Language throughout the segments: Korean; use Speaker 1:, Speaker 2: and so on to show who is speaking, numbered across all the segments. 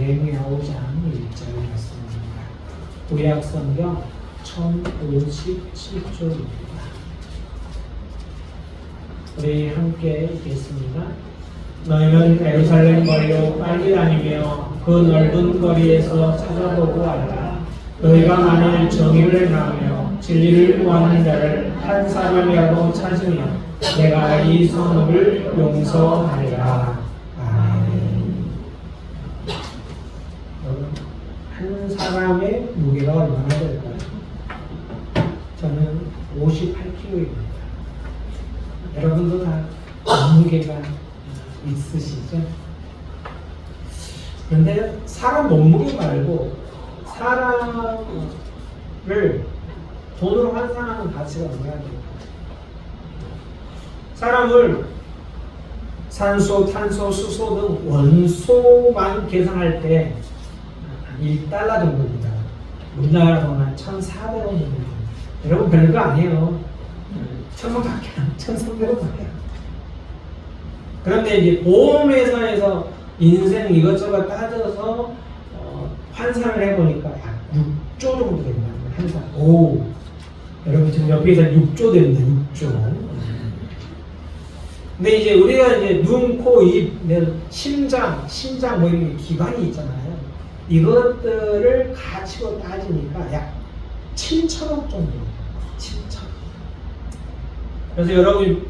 Speaker 1: 예레미야 5장 1절이었습니다. 구약 성경 1057쪽입니다. 우리 함께 읽겠습니다. 너희는 예루살렘 거리로 빨리 다니며 그 넓은 거리에서 찾아보고 알라. 너희가 만일 정의를 행하며 진리를 구하는 자를 한 사람이라도 찾으면 내가 이 성읍을 용서하리라. 아멘. 한 사람의 무게가 얼마나 될까요? 저는 58kg입니다. 여러분도 다 무게가 있으시죠? 그런데 사람 몸무게 말고 사람을 돈으로 환산하는 가치가 얼마나 될까요? 사람을 산소, 탄소, 수소 등 원소만 계산할 때 1달러 정도입니다. 우리나라 돈 한 1,400원 정도입니다. 여러분 별거 아니에요. 1,000원밖에 안, 1,300원밖에. 그런데 이제 보험회사에서 인생 이것저것 따져서 환산을 해보니까 약 6조 정도 됩니다. 한 사람. 오, 여러분 지금 옆에서 6조 됩니다. 6조. 근데 이제 우리가 이제 눈, 코, 입, 심장 뭐 이런 기관이 있잖아요. 이것들을 가치로 따지니까 약 7천억 정도. 7천억. 그래서 여러분이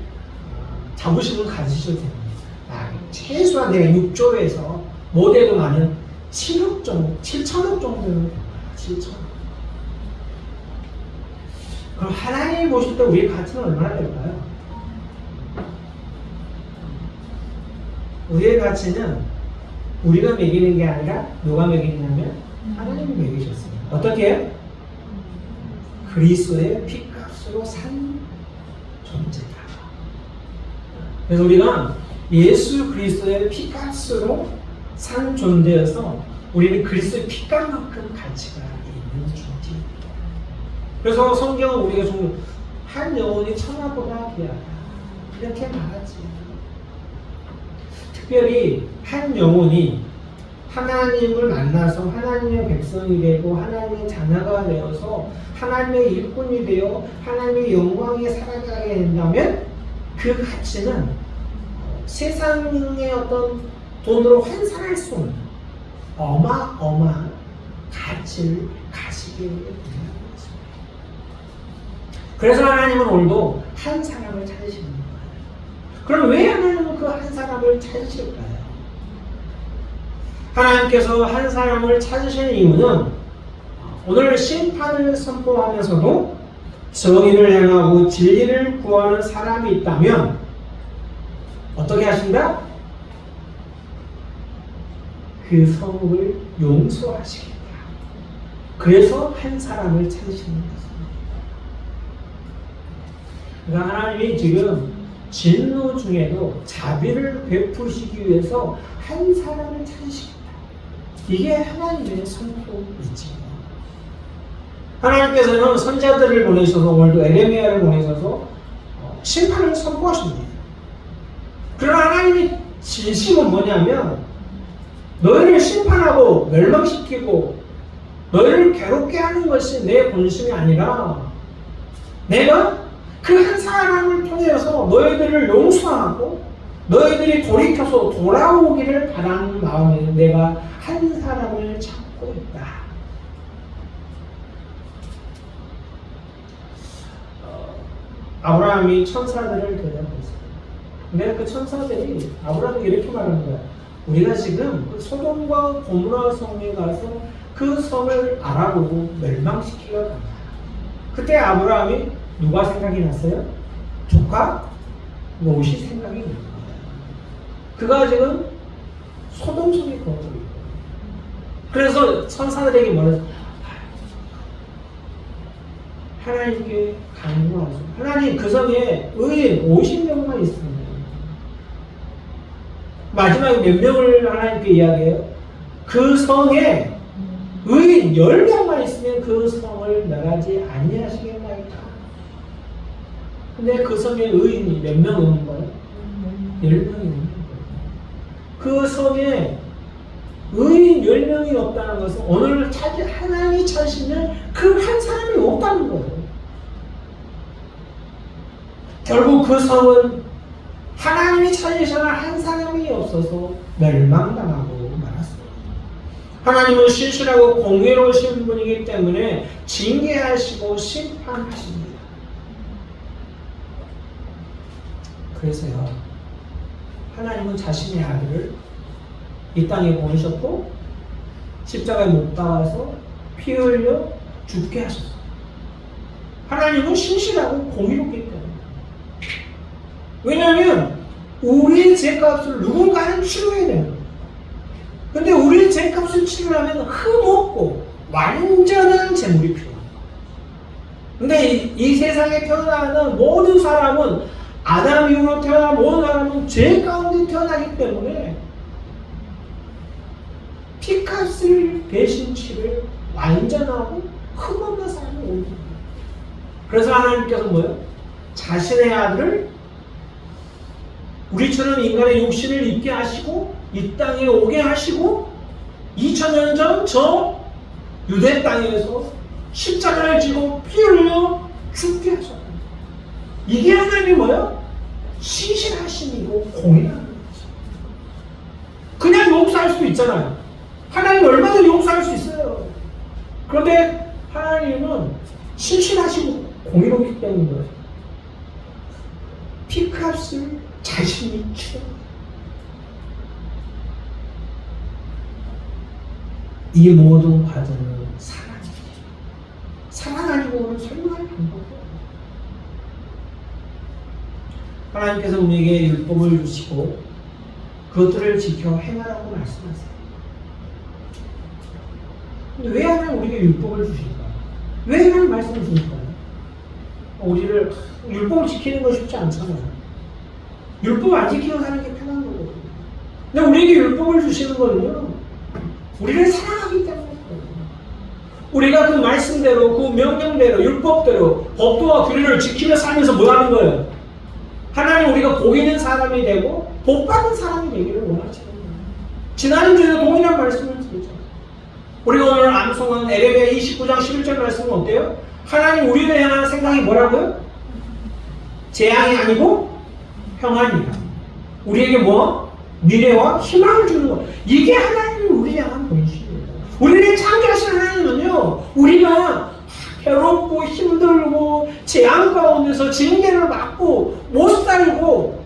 Speaker 1: 자부심을 가지셔도 됩니다. 최소한 내가 6조에서 못해도 나는 7억 정도, 7천억 정도는 됩니다. 7천억. 그럼 하나님이 보실 때 우리의 가치는 얼마나 될까요? 우리의 가치는 우리가 매기는 게 아니라 누가 매기냐면 하나님이 매기셨습니다. 어떻게 해요? 그리스도의 피값으로 산 존재다. 그래서 우리가 예수 그리스도의 피값으로 산 존재여서 우리는 그리스도의 피값만큼 가치가 있는 존재입니다. 그래서 성경은 우리가 좀 한 영혼이 천하보다 귀하다 이렇게 말하지. 특별히 한 영혼이 하나님을 만나서 하나님의 백성이 되고 하나님의 자녀가 되어서 하나님의 일꾼이 되어 하나님의 영광에 살아가게 된다면 그 가치는 세상의 어떤 돈으로 환산할 수 없는 어마어마한 가치를 가지게 됩니다. 그래서 하나님은 오늘도 한 사람을 찾으시는 거예요. 그럼 왜 하나님은 그 한 사람을 찾으실까요? 하나님께서 한 사람을 찾으시는 이유는 오늘 심판을 선포하면서도 정의를 행하고 진리를 구하는 사람이 있다면 어떻게 하신다? 그 성읍을 용서하시겠다. 그래서 한 사람을 찾으시는 것입니다. 그러니까 하나님이 지금 진노 중에도 자비를 베푸시기 위해서 한 사람을 찾으시겠다. 이게 하나님의 선포이지. 하나님께서는 선자들을 보내셔서 오늘도 에레미야를 보내셔서 심판을 선포하십니다. 그러나 하나님의 진심은 뭐냐면 너희를 심판하고 멸망시키고 너희를 괴롭게 하는 것이 내 본심이 아니라 내가 그 한 사람을 통해서 너희들을 용서하고 너희들이 돌이켜서 돌아오기를 바라는 마음에 내가 한 사람을 찾고 있다. 아브라함이 천사들을 대접했어요. 근데 그 천사들이 아브라함이 이렇게 말하는 거야. 우리가 지금 그 소돔과 고모라 성에 가서 그 성을 알아보고 멸망시키려고 한다. 그때 아브라함이 누가 생각이 났어요? 조카 롯이 생각이 난 거예요. 그가 지금 소돔 성에 거하고 있고. 그래서 천사들에게 말해서 하나님께 간구하죠. 하나님 그 성에 의인 50명만 있습니다. 마지막에 몇 명을 하나님께 이야기해요? 그 성에 의인 10명만 있으면 그 성을 멸하지 아니하시겠나이까. 근데 그 성에 의인이 몇 명 있는 거예요? 10명이 있는 거예요. 그 성에 의인 10명이 없다는 것은 오늘 하나님이 찾으시는 그 한 사람이 없다는 거예요. 결국 그 성은 하나님이 찾으시는 한 사람이 없어서 멸망당하고 말았습니다. 하나님은 신실하고 공의로우신 분이기 때문에 징계하시고 심판하십니다. 그래서요, 하나님은 자신의 아들을 이 땅에 보내셨고 십자가에 못 박아서 피 흘려 죽게 하셨어요. 하나님은 신실하고 공의롭기 때문에. 왜냐하면 우리의 죄값을 누군가는 치러야 돼요. 근데 우리의 죄값을 치르려면 흠없고 완전한 재물이 필요합니다. 근데 이 세상에 태어나는 모든 사람은, 아담 이후로 태어난 모든 사람은 죄 가운데 태어나기 때문에 피값을 대신 치를 완전하고 흠없는 사람이 옵니다. 그래서 하나님께서 뭐예요? 자신의 아들을 우리처럼 인간의 육신을 입게 하시고 이 땅에 오게 하시고 2000년 전 저 유대 땅에서 십자가를 지고 피 흘려 죽게 하셨다. 이게 하나님이 뭐예요? 신실하심이고 공의라는 거죠. 그냥 용서할 수도 있잖아요. 하나님 얼마나 용서할 수 있어요. 그런데 하나님은 신실하시고 공의롭기 때문에 피값을 자신이 치러. 이 모든 과정은 사랑이에요. 사랑 아니고는 설명할 방법이 없어요. 하나님께서 우리에게 율법을 주시고 그것들을 지켜 행하라고 말씀하세요. 근데 왜 하나님 우리에게 율법을 주실까요? 왜 하나님 말씀을 주실까요? 우리를 율법을 지키는 건 쉽지 않잖아요. 율법 안 지키고 사는 게 편한 거거든요. 근데 우리에게 율법을 주시는 거는요, 우리를 사랑하기 때문에. 우리가 그 말씀대로, 그 명령대로, 율법대로 법도와 규례를 지키며 살면서 뭐 하는 거예요? 하나님 우리가 복 있는 사람이 되고 복 받는 사람이 되기를 원하시는 거예요. 지난주에도 동일한 말씀을 드렸죠. 우리가 오늘 암송한 에레미야 29장 11절 말씀은 어때요? 하나님 우리를 향한 생각이 뭐라고요? 재앙이 아니고 평안이다. 우리에게 뭐? 미래와 희망을 주는 것. 이게 하나님이 우리를 향한 본심이에요. 우리를 창조하신 하나님은요, 우리가 괴롭고 힘들고 재앙 가운데서 징계를 받고 못 살고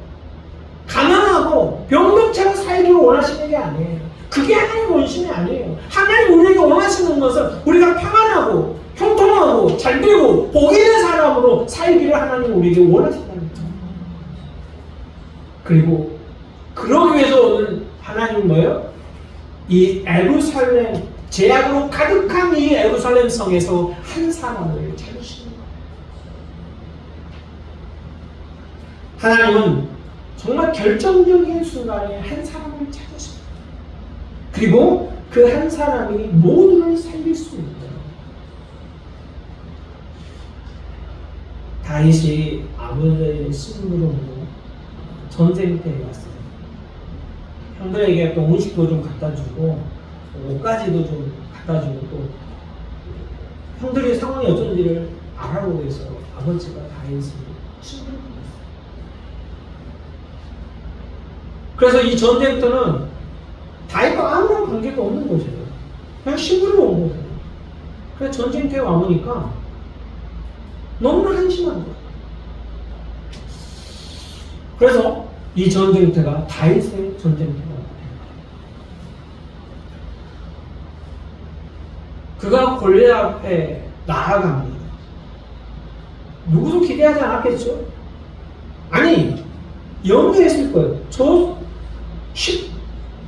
Speaker 1: 가난하고 병동처럼 살기를 원하시는 게 아니에요. 그게 하나님의 원심이 아니에요. 하나님 우리에게 원하시는 것은 우리가 평안하고 형통하고 잘되고 복 있는 사람으로 살기를 하나님 우리에게 원하신다는 거예요. 그리고 그러기 위해서 오늘 하나님은 뭐예요? 이 예루살렘, 죄악으로 가득한 이 예루살렘 성에서 한 사람을 찾으시는 거예요. 하나님은 정말 결정적인 순간에 한 사람을 찾으십니다. 그리고 그 한 사람이 모두를 살릴 수 있도록. 다윗이 아버지의 심부름으로 전쟁 때 왔어요. 형들에게 또 음식도 좀 갖다 주고 옷가지도 좀 갖다 주고 또 형들의 상황이 어쩐지를 알아보고 해서 아버지가 다윗을 심부름했어요. 그래서 이 전쟁 때는 다윗과 아무런 관계가 없는 거죠. 그냥 심부름 온 거예요. 그래서 전쟁터에 와보니까 너무나 한심한 거예요. 그래서 이 전쟁터가 다윗의 전쟁터가 됩니다. 그가 골리앗 앞에 나아갑니다. 누구도 기대하지 않았겠죠? 아니, 염려했을 거예요. 저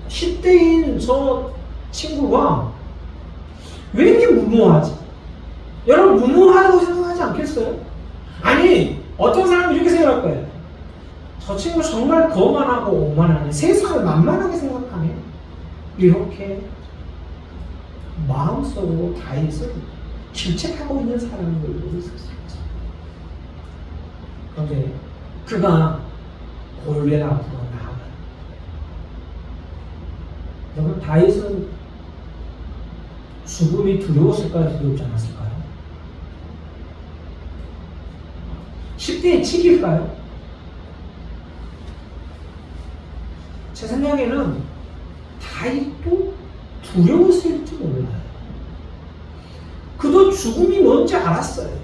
Speaker 1: 10대인 저 친구가 왜 이렇게 무모하지? 여러분 무모하다고 생각하지 않겠어요? 아니, 어떤 사람은 이렇게 생각할 거예요. 저 친구 정말 거만하고 오만하네. 세상을 만만하게 생각하네. 이렇게 마음속으로 다윗을 질책하고 있는 사람들도 있었어요. 그런데 그가 골리앗 앞으로 나아가 여러분 다윗은 죽음이 두려웠을까요? 두렵지 않았을까요? 10대에 치길까요? 제 생각에는 다윗도 두려웠을지 몰라요. 그도 죽음이 뭔지 알았어요.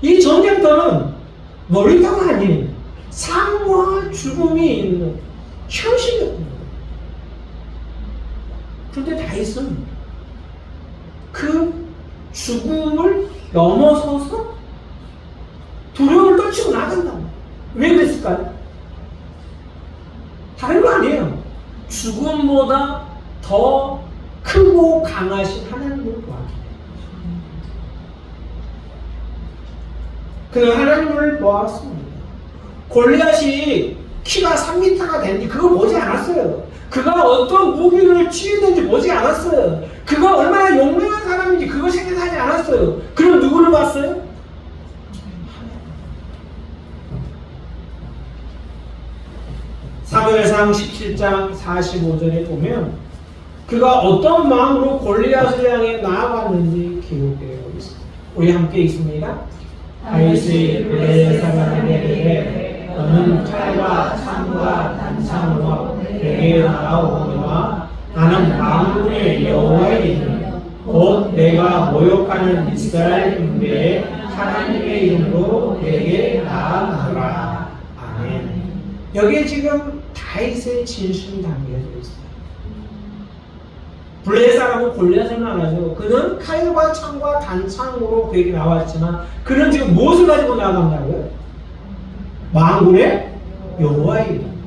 Speaker 1: 이 전쟁터는 놀이터가 아닌 삶과 죽음이 있는 현실이었던 거예요. 그런데 다윗은 그 죽음을 넘어서서 두려움을 떨치고 나간다. 왜 그랬을까요? 다른 거 아니에요. 죽음보다 더 크고 강하신 하나님을 보았기 때문에. 그는 하나님을 보았습니다. 골리앗이 키가 3m가 됐는지 그거 보지 않았어요. 그가 어떤 무기를 취했는지 보지 않았어요. 그가 얼마나 용맹한 사람인지 그거 생각하지 않았어요. 그럼 누구를 봤어요? 사무엘상 17장 45절에 보면 그가 어떤 마음으로 골리앗을 향해 나아갔는지 기록되어 있습니다. 우리 함께 있습니다. 다윗이 그의 사람에게 이르되 너는 칼과 창과 단창으로 내게 나아오거니와 나는 만군의 여호와의 이름 곧 내가 모욕하는 이스라엘 군대의 하나님의 이름으로 내게 나아가라. 아멘. 여기에 지금 다윗의 진심이 담겨져 있어요. 블레 사람은 골리앗을 나가죠. 그는 칼과 창과 단창으로 그에게 나왔지만 그는 지금 무엇을 가지고 나간다고요? 만군의 여호와의 이름.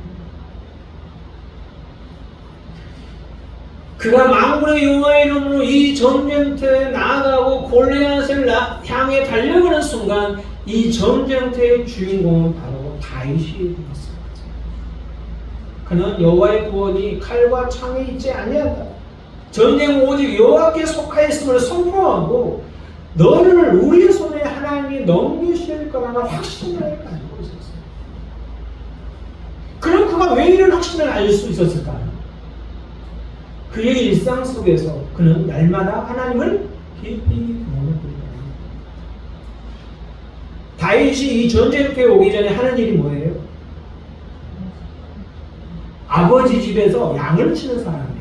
Speaker 1: 그가 만군의 여호와의 이름으로 이 전쟁터에 나아가고 골리앗을 향해 달려가는 순간 이 전쟁터의 주인공은 바로 다윗이 되었습니다. 그는 여호와의 구원이 칼과 창에 있지 아니한다. 전쟁은 오직 여호와께 속하였음을 선포하고 너를 우리의 손에 하나님이 넘기실 거라는 확신을 가지고 있었어요. 그럼 그가 왜 이런 확신을 알 수 있었을까요? 그의 일상 속에서 그는 날마다 하나님을 깊이 경험했기 때문입니다. 다윗이 이 전쟁터에 오기 전에 하는 일이 뭐예요? 아버지 집에서 양을 치는 사람이에요.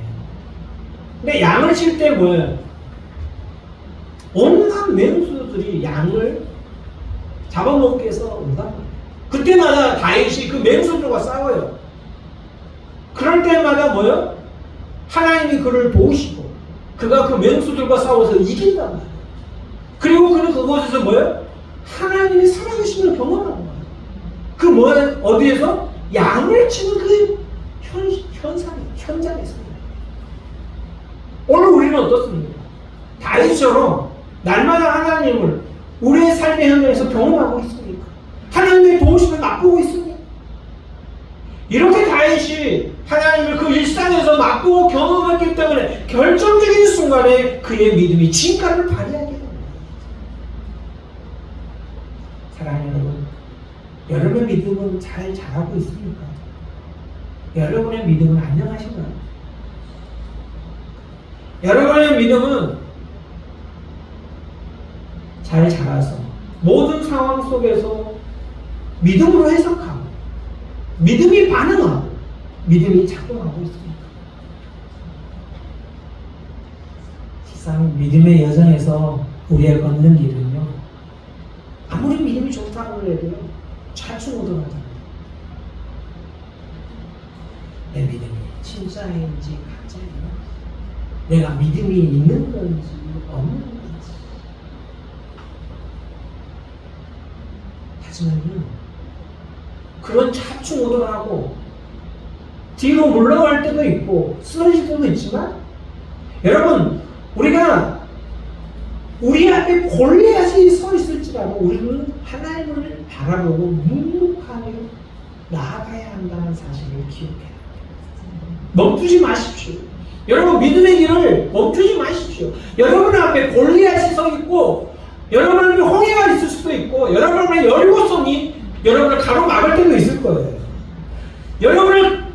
Speaker 1: 근데 양을 칠 때 뭐예요? 온갖 맹수들이 양을 잡아먹기 위해서 온단 말이에요. 그때마다 다윗이 그 맹수들과 싸워요. 그럴 때마다 뭐예요? 하나님이 그를 도우시고 그가 그 맹수들과 싸워서 이긴단 말이에요. 그리고 그는 그곳에서 뭐예요? 하나님이 살아계심을 경험하는 거예요. 그 뭐예요? 어디에서? 양을 치는 그 현장에서. 오늘 우리는 어떻습니까? 다윗처럼 날마다 하나님을 우리의 삶의 현장에서 경험하고 있습니까? 하나님의 도우심을 맛보고 있습니까? 이렇게 다윗이 하나님을 그 일상에서 맛보고 경험했기 때문에 결정적인 순간에 그의 믿음이 진가를 발휘하게 됩니다. 사랑하는 여러분, 여러분의 믿음은 잘 자라고 있습니까? 여러분의 믿음은 안녕하신가요? 여러분의 믿음은 잘 자라서 모든 상황 속에서 믿음으로 해석하고 믿음이 반응하고 믿음이 작동하고 있습니다. 실상 믿음의 여정에서 우리의 걷는 길은요, 아무리 믿음이 좋다고 해도요 좌충우돌하잖아요. 내 믿음이 진짜인지 가짜인가? 내가 믿음이 있는 건지 없는 건지. 하지만요, 그런 좌충우돌하고 뒤로 물러갈 때도 있고 쓰러질 때도 있지만, 여러분, 우리가 우리 앞에 골리앗이 서 있을지라도 우리는 하나님을 바라보고 묵묵하게 나아가야 한다는 사실을 기억해야 합니다. 멈추지 마십시오. 여러분, 믿음의 길을 멈추지 마십시오. 여러분 앞에 골리앗이 서 있고 여러분 앞에 홍해가 있을 수도 있고 여러분 앞에 여리고성이 여러분을 가로막을 때도 있을 거예요. 여러분을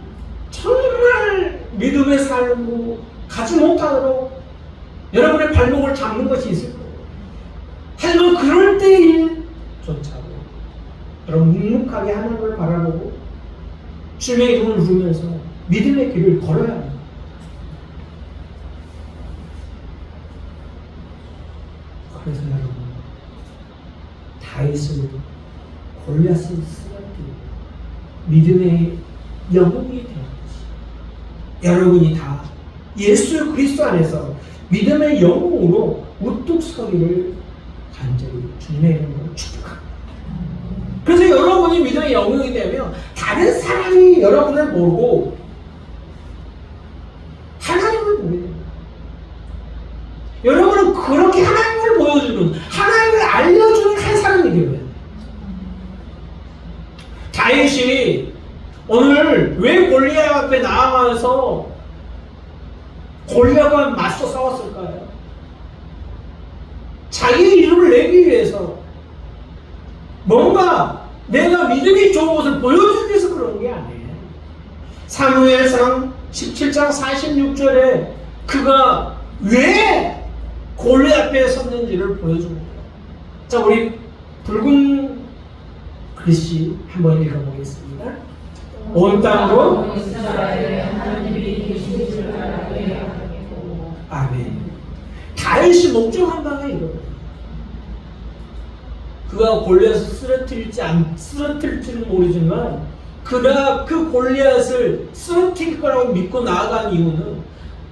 Speaker 1: 정말 믿음의 삶으로 가지 못하도록 여러분의 발목을 잡는 것이 있을 거예요. 하지만 그럴 때일조차도 여러분 묵묵하게 하나님을 바라보고 주님의 이름을 부르면서 믿음의 길을 걸어야 합니다. 그래서 여러분 다윗을 골리앗을 쓰러뜨리고 믿음의 영웅이 되었듯이 여러분이 다 예수 그리스도 안에서 믿음의 영웅으로 우뚝 서기를 간절히 주님의 이름으로 축복합니다. 그래서 여러분이 믿음의 영웅이 되면 다른 사람이 여러분을 모르고 하나님을 보게 됩니다. 여러분은 그렇게 하나님을 보여주는, 하나님을 알려주는 한 사람이 되어야 돼요. 다윗이 오늘 왜 골리앗 앞에 나아가서 골리앗과 맞서 싸웠을까요? 자기의 이름을 내기 위해서 뭔가 내가 믿음이 좋은 것을 보여주기 위해서 그런 게 아니에요. 사무엘상 17장 46절에 그가 왜 골리앗 앞에 섰는지를 보여줍니다. 자, 우리 붉은 글씨 한번 읽어보겠습니다. 온 땅으로 아멘. 다윗이 목적한 바가 이거예요. 그가 골리앗을 쓰러뜨릴지는 모르지만 그가 그 골리앗을 쓰러뜨릴 거라고 믿고 나아간 이유는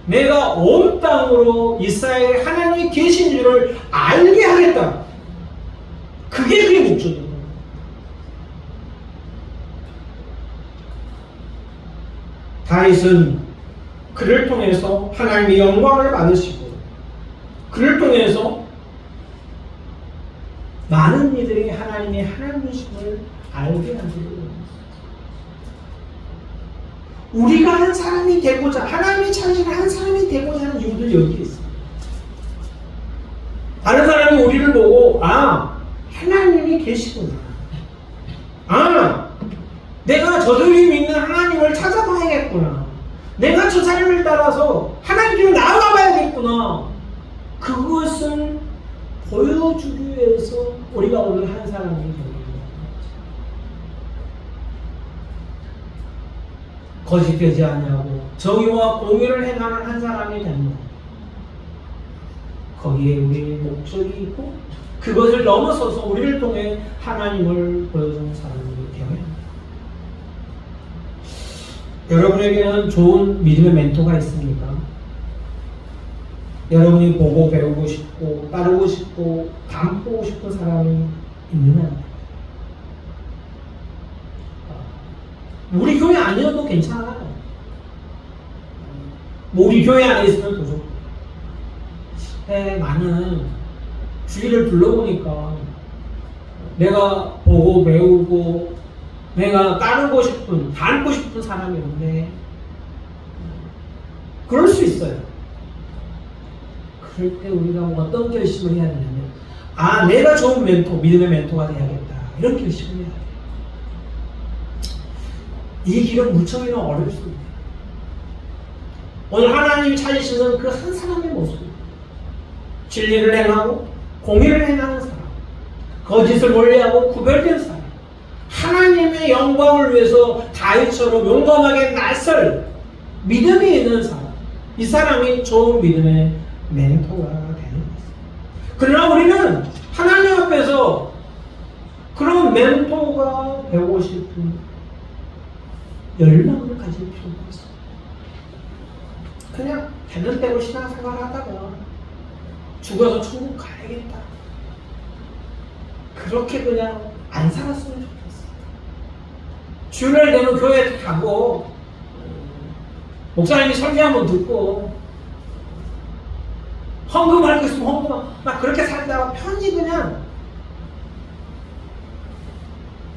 Speaker 1: 내가 온 땅으로 이스라엘에 하나님이 계신 줄을 알게 하겠다. 그게 그의 목적이에요. 다윗은 그를 통해서 하나님의 영광을 받으시고 그를 통해서 많은 이들이 하나님의 하나님이심을 알게 하기를 우리가 한 사람이 되고자 하나님이 찾으신 한 사람이 되고자 하는 이유들 여기에 있습니다. 다른 사람이 우리를 보고 하나님이 계시구나. 내가 저들이 믿는 하나님을 찾아봐야겠구나. 내가 저 사람을 따라서 하나님께 나아가 봐야겠구나. 그것을 보여주기 위해서 우리가 오늘 한 사람이 되는 거예요. 거짓되지 아니하고 정의와 공의를 행하는 한 사람이 되는 거예요. 거기에 우리의 목적이 있고 그것을 넘어서서 우리를 통해 하나님을 보여주는 사람이 되어야 합니다. 여러분에게는 좋은 믿음의 멘토가 있습니까? 여러분이 보고 배우고 싶고 따르고 싶고 닮고 싶은 사람이 있느냐? 우리 교회 아니어도 괜찮아요. 우리 교회 안에 있으면 더 좋고. 나는 주위를 둘러보니까 내가 보고 배우고 내가 따르고 싶은, 닮고 싶은 사람이 없네. 그럴 수 있어요. 그럴 때 우리가 어떤 결심을 해야 되냐면 내가 좋은 멘토, 믿음의 멘토가 돼야겠다. 이런 결심을 해야 돼요. 이 길은 무척이나 어렵습니다. 오늘 하나님이 찾으시는 그 한 사람의 모습, 진리를 행하고 공의를 행하는 사람, 거짓을 멀리하고 구별된 사람, 하나님의 영광을 위해서 다윗처럼 용감하게 나설 믿음이 있는 사람, 이 사람이 좋은 믿음의 멘토가 되는 것입니다. 그러나 우리는 하나님 앞에서 그런 멘토가 되고 싶은 열망을 가질 필요가 있습니다. 그냥 되는 대로 신앙생활 하다가 죽어서 천국 가야겠다. 그렇게 그냥 안 살았으면 좋겠어요. 주일날 되면 교회 가고 목사님이 설교 한번 듣고 헌금할 거 있으면 헌금 막 그렇게 살다가 편히 그냥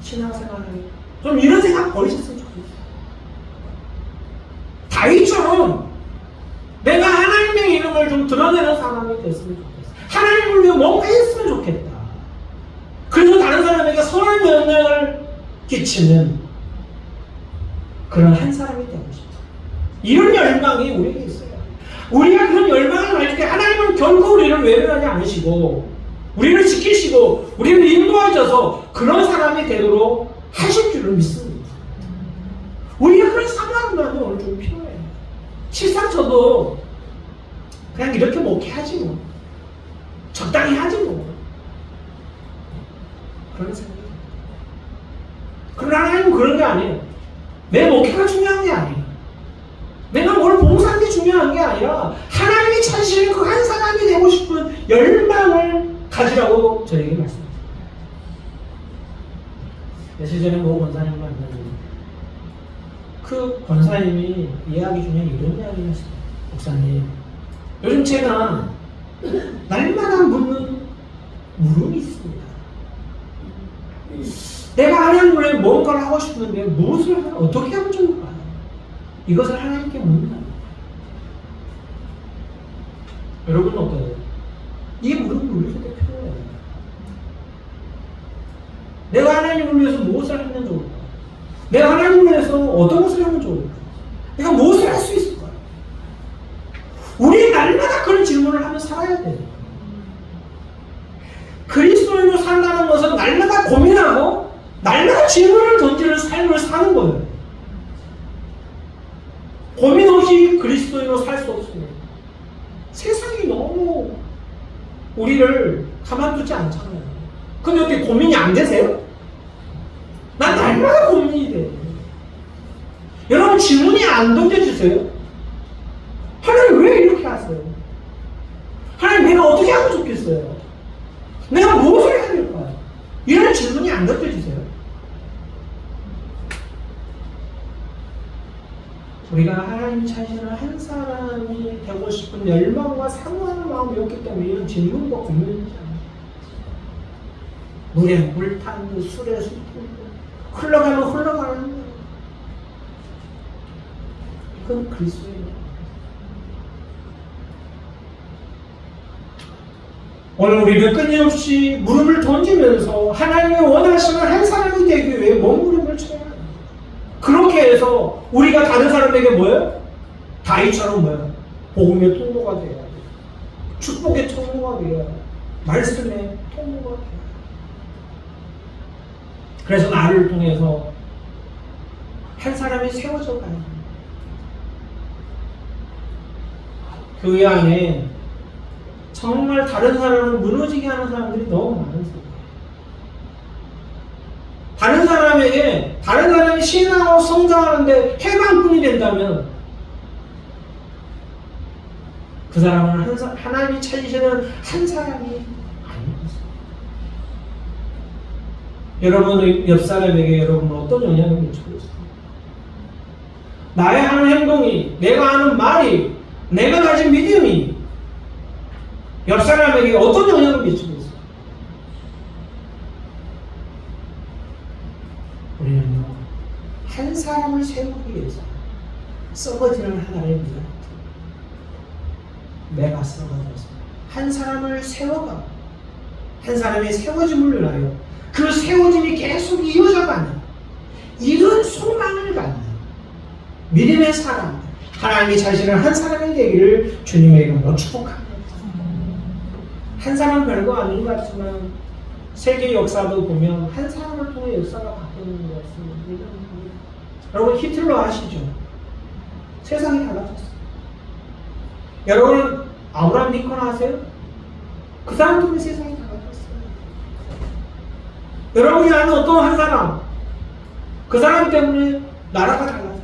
Speaker 1: 신앙생활을 좀 이런 생각 버리셨으면 좋겠어요. 다윗처럼 내가 하나님의 이름을 좀 드러내는 사람이 됐으면 좋겠어. 하나님을 위해 뭔가 했으면 좋겠다. 그래서 다른 사람에게 선한 영향을 끼치는 그런 한 사람이 되고 싶다. 이런 열망이 우리에게 있어요. 우리가 그런 열망을 가질 때 하나님은 결코 우리를 외면하지 않으시고 우리를 지키시고 우리를 인도하셔서 그런 사람이 되도록 하실 줄을 믿습니다. 우리가 그런 상황만이 오늘 좀 필요해요. 실상 저도 그냥 이렇게 목회하지 뭐. 적당히 하지 뭐. 그런 생각이에요. 그러나 하나님은 그런 게 아니에요. 내 목회가 중요한 게 아니에요. 내가 뭘 봉사하는 게 중요한 게 아니라 하나님이 찾으시는 그 한 사람이 되고 싶은 열망을 가지라고 저에게 말씀하셨어요. 며칠 전에 모 권사님을 만났는데 그 권사님이 이야기 중에 이런 이야기를 했어요. 목사님, 요즘 제가 날마다 묻는 물음이 있습니다. 내가 하나님을 뭔가를 하고 싶은데 무엇을 어떻게 하면 좋을까? 이것을 하나님께 묻는다. 여러분은 어떠세요? 이 물음이 우리에게 필요해요. 내가 하나님을 위해서 무엇을 하면 좋을까? 내가 하나님을 위해서 어떤 것을 하면 좋을까? 내가 무엇을 할 수 있을까? 우리 날마다 그런 질문을 하며 살아야 돼요. 그리스도인으로 산다는 것은 날마다 고민하고 날마다 질문을 던지는 삶을 사는 거예요. 고민 없이 그리스도인으로 살 수 없습니다. 세상이 너무 우리를 가만두지 않잖아요. 근데 어떻게 고민이 안 되세요? 난 날마다 고민이 돼요. 여러분 질문이 안 던져주세요? 하나님 왜 이렇게 하세요? 하나님 내가 어떻게 하면 좋겠어요? 내가 무엇을 해야 될까요? 이런 질문이 안 던져주세요? 우리가 하나님 찾으시는 한 사람이 되고 싶은 열망과 사모하는 마음이 없기 때문에 이런 질문과 고민을 하잖아요. 물에 물 타는 술에 술 타는 흘러가면 흘러가는 거예요. 이건 그리스도예요. 오늘 우리는 끊임없이 물음을 던지면서 하나님이 원하시는 한 사람이 되기 위해 몸부림을 쳐야 해요. 그렇게 해서 우리가 다른 사람에게 뭐예요? 다윗처럼 뭐예요? 복음의 통로가 되어야 돼요. 축복의 통로가 되어야 돼요. 말씀의 통로가 되어야 돼요. 그래서 나를 통해서 한 사람이 세워져 가야 돼요. 교회 안에 정말 다른 사람을 무너지게 하는 사람들이 너무 많은 거예요. 다른 사람에게 다른 사람이 신앙하고 성장하는데 해방꾼이 된다면 그 사람은 하나님이 찾으시는 한 사람이 아닙니다. 여러분 옆 사람에게 여러분은 어떤 영향을 미치고 있습니까? 나의 하는 행동이, 내가 하는 말이, 내가 가진 믿음이 옆 사람에게 어떤 영향을 미치고 있어요? 우리는요, 한 사람을 세우기 위해서 썩어지는 하나의 믿음, 내가 썩어져서 한 사람을 세워가, 한 사람의 세워짐을 위하여 그 세워짐이 계속 이어져가는 이런 소망을 갖는 믿음의 사람, 하나님이 자신을 한 사람이 되기를 주님의 이름으로 축복합니다. 한 사람 별거 아닌 것 같지만 세계 역사도 보면 한 사람을 통해 역사가 바뀌는 것 같습니다. 여러분 히틀러 아시죠? 세상이 달라졌어요. 여러분 아브라함 링컨 아세요? 그 사람 때문에 세상이 달라졌어요. 여러분이 아는 어떤 한 사람, 그 사람 때문에 나라가 달라져요.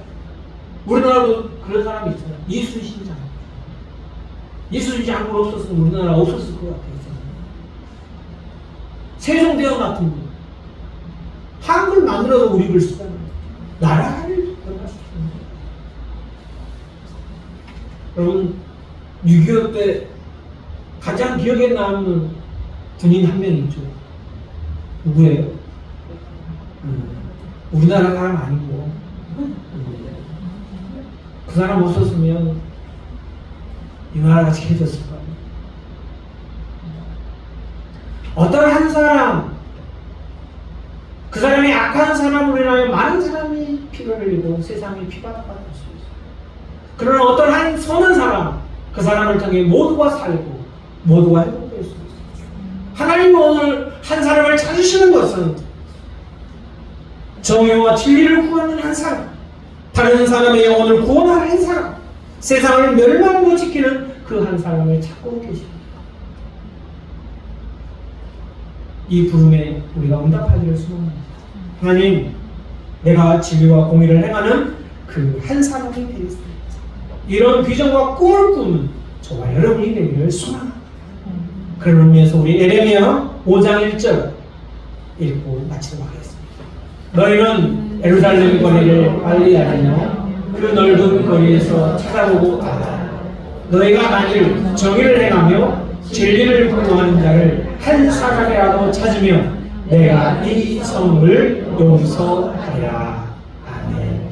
Speaker 1: 우리나라도 그런 사람이 있잖아요. 이순신 장군. 이순신 장군 없었으면 우리나라 없었을 것 같아요. 세종대왕 같은 분. 한글 만들어서 우리 글 쓰잖아요. 나라를 변화시킵니다. 여러분 6.25 때 가장 기억에 남는 군인 한 명 있죠. 누구예요? 우리나라 사람 아니고 그 사람 없었으면 이 나라가 해졌을 거예요. 어떤 한 사람, 그 사람이 악한 사람으로 인하여 많은 사람이 피를 흘리고 세상이 피바닥 받을 수 있어요. 그러나 어떤 한 선한 사람, 그 사람을 통해 모두가 살고 모두가 행복될 수 있어요. 하나님 오늘 한 사람을 찾으시는 것은 정의와 진리를 구하는 한 사람, 다른 사람의 영혼을 구원하는 한 사람, 세상을 멸망으로 지키는 그 한 사람을 찾고 계십니다. 이 부름에 우리가 응답하기를 소원합니다. 하나님, 내가 진리와 공의를 행하는 그 한 사람이 되겠습니다. 이런 비전과 꿈을 꾸는 저와 여러분이 되기를 소원합니다. 그런 의미에서 우리 에레미야 5장 1절 읽고 마치도록 하겠습니다. 너희는 예루살렘 거리를 빨리 다니며 그 넓은 거리에서 찾아보고 가라. 너희가 만일 정의를 행하며 진리를 구하는 자를 한 사람이라도 찾으면 내가 이 성을 용서하리라.